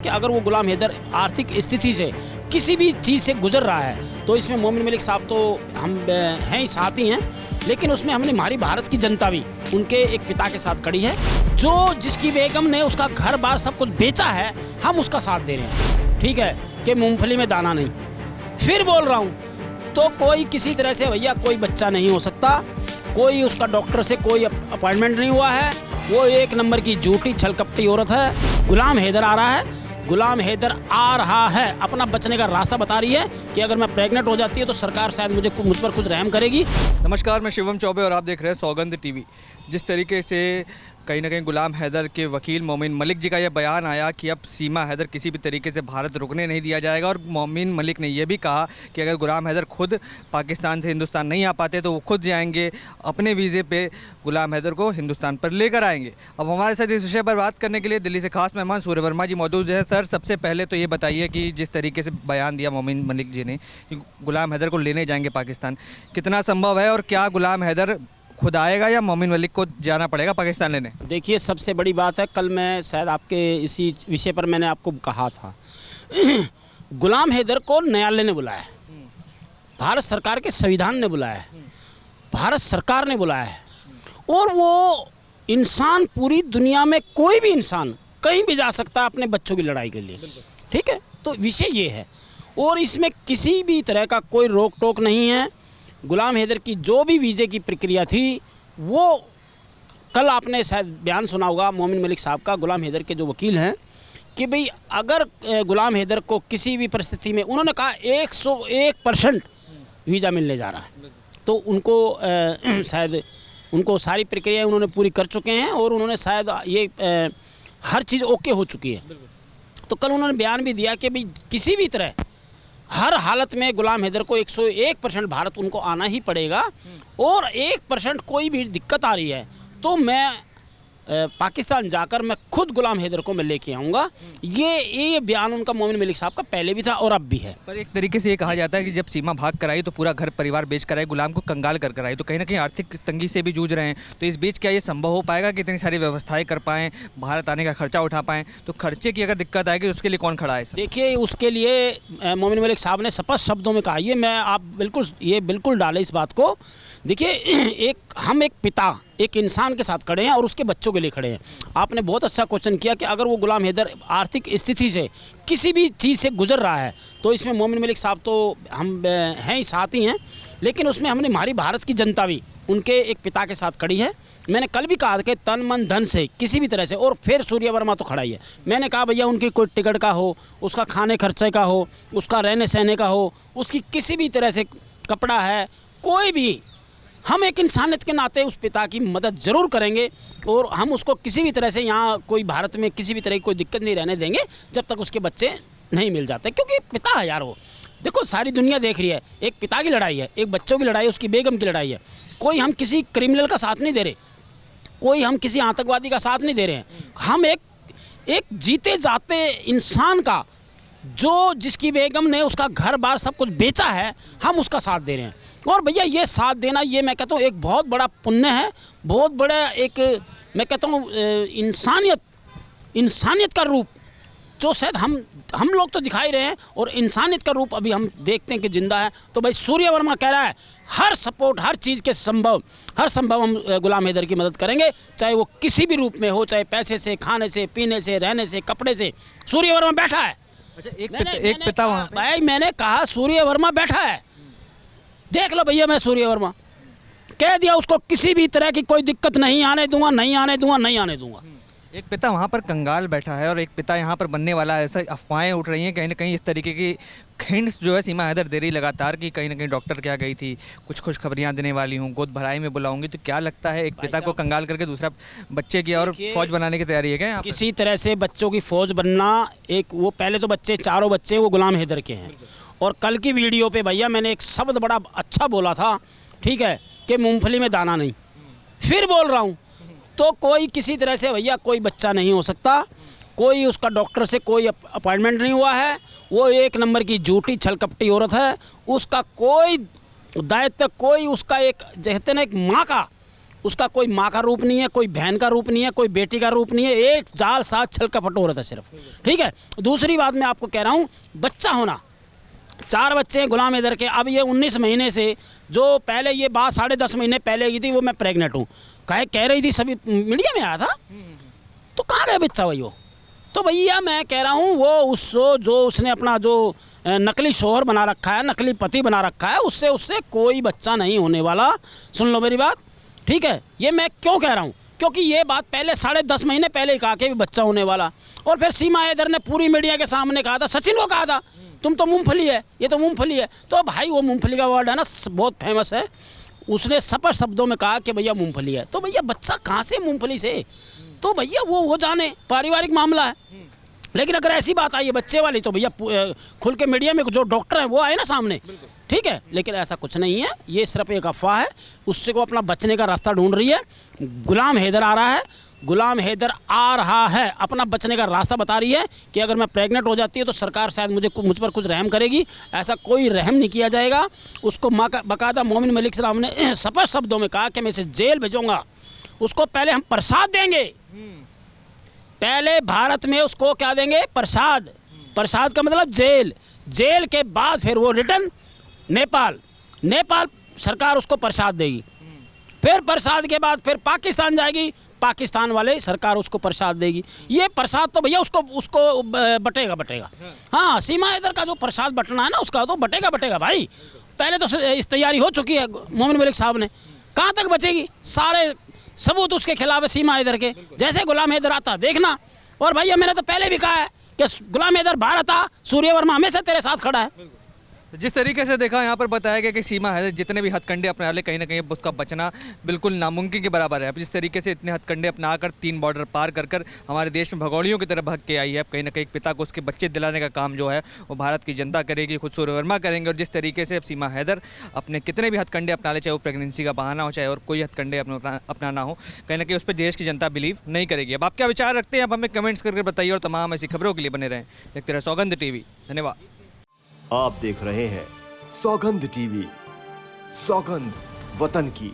कि अगर वो गुलाम हैदर आर्थिक स्थिति से किसी भी चीज़ से गुजर रहा है तो इसमें मोमिन मलिक साहब तो हम हैं ही, साथ ही हैं, लेकिन उसमें हमने हमारी भारत की जनता भी उनके एक पिता के साथ खड़ी है। जो जिसकी बेगम ने उसका घर बार सब कुछ बेचा है, हम उसका साथ दे रहे हैं। ठीक है कि मूंगफली में दाना नहीं। फिर बोल रहा हूँ तो कोई किसी तरह से भैया कोई बच्चा नहीं हो सकता, कोई उसका डॉक्टर से कोई अपॉइंटमेंट नहीं हुआ है, वो एक नंबर की झूठी छलकपटी औरत है। गुलाम हैदर आ रहा है, गुलाम हैदर आ रहा है, अपना बचने का रास्ता बता रही है कि अगर मैं प्रेग्नेंट हो जाती है तो सरकार शायद मुझ पर कुछ रहम करेगी। नमस्कार, मैं शिवम चौबे और आप देख रहे हैं सौगंध टीवी। जिस तरीके से कहीं ना कहीं गुलाम हैदर के वकील मोमिन मलिक जी का यह बयान आया कि अब सीमा हैदर किसी भी तरीके से भारत रुकने नहीं दिया जाएगा, और मोमिन मलिक ने यह भी कहा कि अगर गुलाम हैदर खुद पाकिस्तान से हिंदुस्तान नहीं आ पाते तो वो खुद जाएंगे, अपने वीज़े पे गुलाम हैदर को हिंदुस्तान पर लेकर आएंगे। अब हमारे साथ इस विषय पर बात करने के लिए दिल्ली से खास मेहमान सूर्य वर्मा जी मौजूद हैं। सर, सबसे पहले तो ये बताइए कि जिस तरीके से बयान दिया मोमिन मलिक जी ने कि गुलाम हैदर को लेने जाएंगे पाकिस्तान, कितना संभव है, और क्या गुलाम हैदर खुद आएगा या मोमिन मलिक को जाना पड़ेगा पाकिस्तान लेने? देखिए, सबसे बड़ी बात है, कल मैं शायद आपके इसी विषय पर मैंने आपको कहा था गुलाम हैदर को न्यायालय ने बुलाया है, भारत सरकार के संविधान ने बुलाया है, भारत सरकार ने बुलाया है, और वो इंसान पूरी दुनिया में कोई भी इंसान कहीं भी जा सकता है अपने बच्चों की लड़ाई के लिए। ठीक है, तो विषय ये है, और इसमें किसी भी तरह का कोई रोक टोक नहीं है। गुलाम हैदर की जो भी वीज़े की प्रक्रिया थी, वो कल आपने शायद बयान सुना होगा मोमिन मलिक साहब का, गुलाम हैदर के जो वकील हैं, कि भाई अगर गुलाम हैदर को किसी भी परिस्थिति में, उन्होंने कहा 101% वीज़ा मिलने जा रहा है, तो उनको शायद उनको सारी प्रक्रिया उन्होंने पूरी कर चुके हैं, और उन्होंने शायद ये हर चीज़ ओके हो चुकी है। तो कल उन्होंने बयान भी दिया कि भाई किसी भी तरह हर हालत में गुलाम हैदर को 101% भारत उनको आना ही पड़ेगा, और 1% कोई भी दिक्कत आ रही है तो मैं पाकिस्तान जाकर मैं खुद गुलाम हैदर को मैं लेके आऊँगा। ये बयान उनका मोमिन मलिक साहब का पहले भी था और अब भी है। पर एक तरीके से ये कहा जाता है कि जब सीमा भाग कर आई तो पूरा घर परिवार बेच कर आई, गुलाम को कंगाल कर आई, तो कहीं ना कहीं आर्थिक तंगी से भी जूझ रहे हैं। तो इस बीच क्या ये संभव हो पाएगा कि इतनी सारी व्यवस्थाएं कर पाएँ, भारत आने का खर्चा उठा पाएँ? तो खर्चे की अगर दिक्कत आएगी उसके लिए कौन खड़ा है? देखिए, उसके लिए मोमिन मलिक साहब ने स्पष्ट शब्दों में कहा, ये मैं आप बिल्कुल डालें इस बात को। देखिए, हम एक पिता एक इंसान के साथ खड़े हैं और उसके बच्चों के लिए खड़े हैं। आपने बहुत अच्छा क्वेश्चन किया कि अगर वो गुलाम हैदर आर्थिक स्थिति से किसी भी चीज़ से गुजर रहा है तो इसमें मोमिन मलिक साहब तो हम हैं ही, साथ ही हैं, लेकिन उसमें हमने हमारी भारत की जनता भी उनके एक पिता के साथ खड़ी है। मैंने कल भी कहा कि तन मन धन से किसी भी तरह से, और फिर सूर्य वर्मा तो खड़ा ही है। मैंने कहा भैया उनकी कोई टिकट का हो, उसका खाने खर्चे का हो, उसका रहने सहने का हो, उसकी किसी भी तरह से कपड़ा है, कोई भी, हम एक इंसानियत के नाते उस पिता की मदद ज़रूर करेंगे, और हम उसको किसी भी तरह से यहाँ कोई भारत में किसी भी तरह की कोई दिक्कत नहीं रहने देंगे जब तक उसके बच्चे नहीं मिल जाते, क्योंकि पिता है यार वो। देखो, सारी दुनिया देख रही है, एक पिता की लड़ाई है, एक बच्चों की लड़ाई है, उसकी बेगम की लड़ाई है। कोई हम किसी क्रिमिनल का साथ नहीं दे रहे, कोई हम किसी आतंकवादी का साथ नहीं दे रहे हैं। हम एक जीते जाते इंसान का, जो जिसकी बेगम ने उसका घर बार सब कुछ बेचा है, हम उसका साथ दे रहे हैं। और भैया ये साथ देना, ये मैं कहता हूँ एक बहुत बड़ा पुण्य है, बहुत बड़ा एक, मैं कहता हूँ इंसानियत का रूप जो शायद हम लोग तो दिखाई रहे हैं, और इंसानियत का रूप अभी हम देखते हैं कि जिंदा है। तो भाई सूर्य वर्मा कह रहा है हर सपोर्ट, हर चीज़ के हर संभव हम गुलाम हैदर की मदद करेंगे, चाहे वो किसी भी रूप में हो, चाहे पैसे से, खाने से, पीने से, रहने से, कपड़े से। सूर्य वर्मा बैठा है। अच्छा, एक पिता वहाँ भाई, मैंने कहा सूर्य वर्मा बैठा है, देख लो भैया, मैं सूर्य वर्मा कह दिया, उसको किसी भी तरह की कोई दिक्कत नहीं आने दूंगा, नहीं आने दूंगा, नहीं आने दूंगा। एक पिता वहाँ पर कंगाल बैठा है और एक पिता यहाँ पर बनने वाला है, ऐसा अफवाहें उठ रही हैं कहीं ना कहीं। इस तरीके की हिंट्स जो है सीमा हैदर दे रही लगातार कि कहीं ना कहीं डॉक्टर क्या गई थी, कुछ खुशखबरियाँ देने वाली हूँ, गोद भराई में बुलाऊंगी। तो क्या लगता है, एक पिता को कंगाल करके दूसरा बच्चे की और फौज बनाने की तैयारी है क्या? किसी तरह से बच्चों की फौज बनना, एक वो पहले तो बच्चे, चारों बच्चे वो गुलाम हैदर के हैं, और कल की वीडियो पे भैया मैंने एक शब्द बड़ा अच्छा बोला था, ठीक है, कि मूंगफली में दाना नहीं। फिर बोल रहा हूँ तो कोई किसी तरह से भैया कोई बच्चा नहीं हो सकता, कोई उसका डॉक्टर से कोई अपॉइंटमेंट नहीं हुआ है, वो एक नंबर की झूठी छलकपटी औरत है। उसका कोई दायित्व, कोई उसका एक, कहते हैं एक माँ का उसका कोई माँ का रूप नहीं है, कोई बहन का रूप नहीं है, कोई बेटी का रूप नहीं है, एक जाल साथ छल कपट हो रहा था सिर्फ। ठीक है, दूसरी बात मैं आपको कह रहा हूँ, बच्चा होना, 4 बच्चे हैं गुलाम हैदर के। अब ये 19 महीने से, जो पहले ये बात 10.5 महीने पहले की थी, वो मैं प्रेग्नेंट हूँ कह रही थी, सभी मीडिया में आया था, तो कहाँ गया बच्चा भाई वो? तो भैया मैं कह रहा हूँ वो जो उसने अपना जो नकली शोहर बना रखा है, नकली पति बना रखा है, उससे कोई बच्चा नहीं होने वाला। सुन लो मेरी बात, ठीक है? ये मैं क्यों कह रहा हूँ, क्योंकि ये बात पहले 10.5 महीने पहले ही कहा कि भी बच्चा होने वाला। और फिर सीमा हैदर ने पूरी मीडिया के सामने कहा था, सचिन को कहा था, तुम तो मूंगफली है, ये तो मूंगफली है। तो भाई वो मूंगफली का वर्ड है ना, बहुत फेमस है। उसने स्पष्ट शब्दों में कहा कि भैया मूंगफली है। तो भैया बच्चा कहाँ से मूंगफली से? तो भैया वो जाने, पारिवारिक मामला है। लेकिन अगर ऐसी बात आई है बच्चे वाली, तो भैया खुल के मीडिया में जो डॉक्टर हैं वो आए ना सामने, ठीक है? लेकिन ऐसा कुछ नहीं है, ये सिर्फ एक अफवाह है। उससे को अपना बचने का रास्ता ढूंढ रही है। गुलाम हैदर आ रहा है, गुलाम हैदर आ रहा है, अपना बचने का रास्ता बता रही है कि अगर मैं प्रेग्नेंट हो जाती है तो सरकार शायद मुझ पर कुछ रहम करेगी। ऐसा कोई रहम नहीं किया जाएगा। उसको बाकायदा मोमिन मलिक साहब ने स्पष्ट शब्दों में कहा कि मैं इसे जेल भेजूंगा। उसको पहले हम प्रसाद देंगे, पहले भारत में उसको क्या देंगे? प्रसाद। प्रसाद का मतलब जेल। जेल के बाद फिर वो रिटर्न नेपाल सरकार उसको प्रसाद देगी। फिर प्रसाद के बाद फिर पाकिस्तान जाएगी, पाकिस्तान वाले सरकार उसको प्रसाद देगी। ये प्रसाद तो भैया उसको बटेगा। हाँ, सीमा हैदर का जो प्रसाद बटना है ना, उसका तो बटेगा भाई। पहले तो इस तैयारी हो चुकी है मोमिन मलिक साहब ने। कहाँ तक बचेगी? सारे सबूत उसके खिलाफ है सीमा हैदर के। जैसे गुलाम हैदर आता देखना। और भैया मैंने तो पहले भी कहा है कि गुलाम हैदर बाहर आता, सूर्य वर्मा हमेशा तेरे साथ खड़ा है। जिस तरीके से देखा यहाँ पर बताया गया कि सीमा हैदर जितने भी हथकंडे अपना ले, कहीं ना कहीं उसका बचना बिल्कुल नामुमकिन के बराबर है। अब जिस तरीके से इतने हथकंडे अपनाकर 3 बॉर्डर पार कर हमारे देश में भगौड़ियों की तरह भग के आई है, अब कहीं ना कहीं पिता को उसके बच्चे दिलाने का काम जो है वो भारत की जनता करेगी, खुद सूर्य वर्मा करेंगे। और जिस तरीके से अब सीमा हैदर अपने कितने भी हथकंडे अपना ले, चाहे वो प्रेगनेंसी का बहाना हो, चाहे और कोई हथकंडे अपनाना हो, कहीं ना कहीं उस पर देश की जनता बिलीव नहीं करेगी। अब आप क्या विचार रखते हैं, अब हमें कमेंट्स करके बताइए। और तमाम ऐसी खबरों के लिए बने रहें, देखते रहे सौगंध टीवी। धन्यवाद। आप देख रहे हैं सौगंध टीवी, सौगंध वतन की।